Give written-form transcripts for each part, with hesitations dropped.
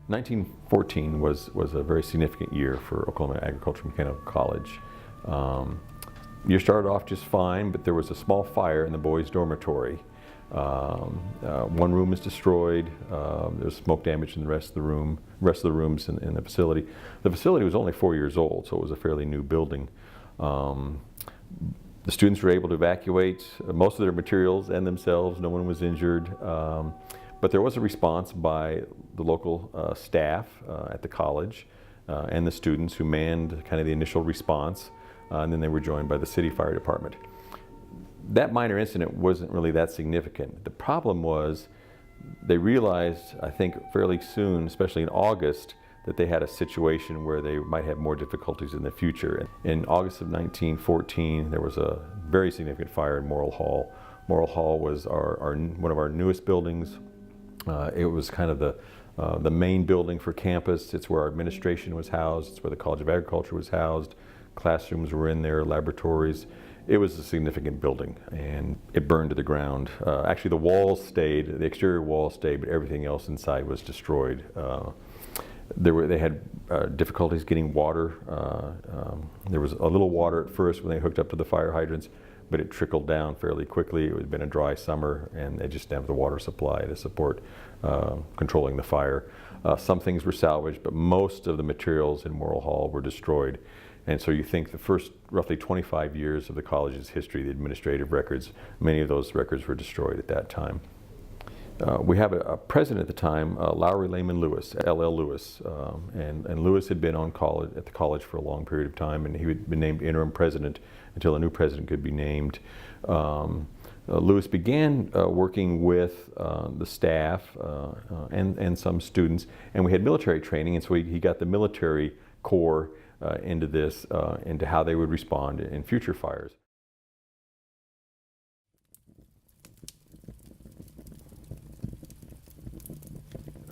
1914 was a very significant year for Oklahoma Agricultural Mechanical College. Year started off just fine, but there was a small fire in the boys' dormitory. One room is destroyed. There's smoke damage in the rest of the rooms in the facility. The facility was only 4 years old, so it was a fairly new building. The students were able to evacuate most of their materials and themselves. No one was injured. But there was a response by the local staff at the college and the students who manned kind of the initial response, and then they were joined by the city fire department. That minor incident wasn't really that significant. The problem was they realized, I think fairly soon, especially in August, that they had a situation where they might have more difficulties in the future. In August of 1914, there was a very significant fire in Morrill Hall. Morrill Hall was one of our newest buildings. It was kind of the main building for campus. It's where our administration was housed. It's where the College of Agriculture was housed. Classrooms were in there, laboratories. It was a significant building, and it burned to the ground. Actually, the walls stayed, the exterior walls stayed, but everything else inside was destroyed. They had difficulties getting water. There was a little water at first when they hooked up to the fire hydrants, but it trickled down fairly quickly. It had been a dry summer, and they just didn't have the water supply to support controlling the fire. Some things were salvaged, but most of the materials in Morrill Hall were destroyed. And so you think the first roughly 25 years of the college's history, the administrative records, many of those records were destroyed at that time. We have a president at the time, Lowry Lehman Lewis, L.L. Lewis, and Lewis had been at the college for a long period of time, and he had been named interim president until a new president could be named. Lewis began working with the staff and some students, and we had military training, and so he got the military corps into this, into how they would respond in future fires.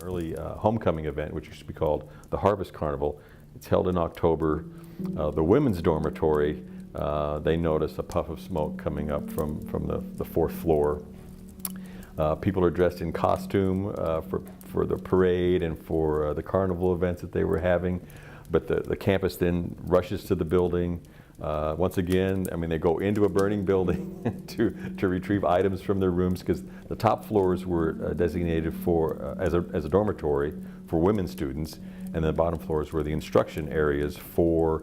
Early homecoming event, which used to be called the Harvest Carnival. It's held in October. The women's dormitory, they notice a puff of smoke coming up from the fourth floor. People are dressed in costume for the parade and for the carnival events that they were having. But the campus then rushes to the building. Once again, I mean, they go into a burning building to retrieve items from their rooms, because the top floors were designated for as a dormitory for women students, and the bottom floors were the instruction areas for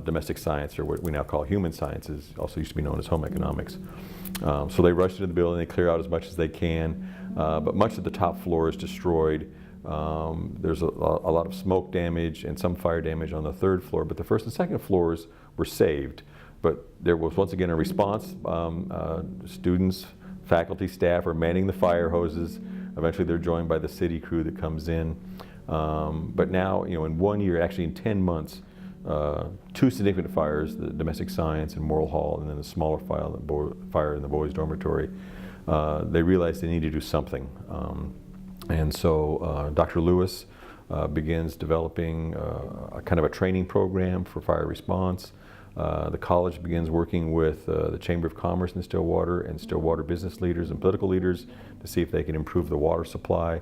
domestic science, or what we now call human sciences, also used to be known as home economics. So they rush into the building, they clear out as much as they can, but much of the top floor is destroyed. There's a lot of smoke damage and some fire damage on the third floor, but the first and second floors were saved. But there was once again a response. Students, faculty, staff are manning the fire hoses. Eventually they're joined by the city crew that comes in. But now, in 1 year, actually in 10 months, two significant fires, the domestic science in Morrill Hall, and then the smaller fire in the boys' dormitory, they realized they needed to do something. And so Dr. Lewis begins developing a kind of a training program for fire response. The college begins working with the Chamber of Commerce in Stillwater and Stillwater business leaders and political leaders to see if they can improve the water supply.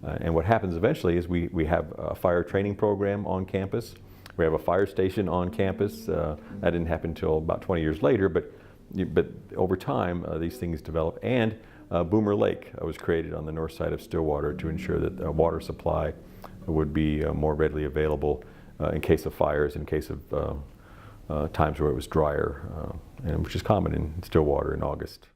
And what happens eventually is we have a fire training program on campus. We have a fire station on campus. That didn't happen until about 20 years later, but over time these things develop. And Boomer Lake was created on the north side of Stillwater to ensure that water supply would be more readily available in case of fires, in case of times where it was drier, and which is common in Stillwater in August.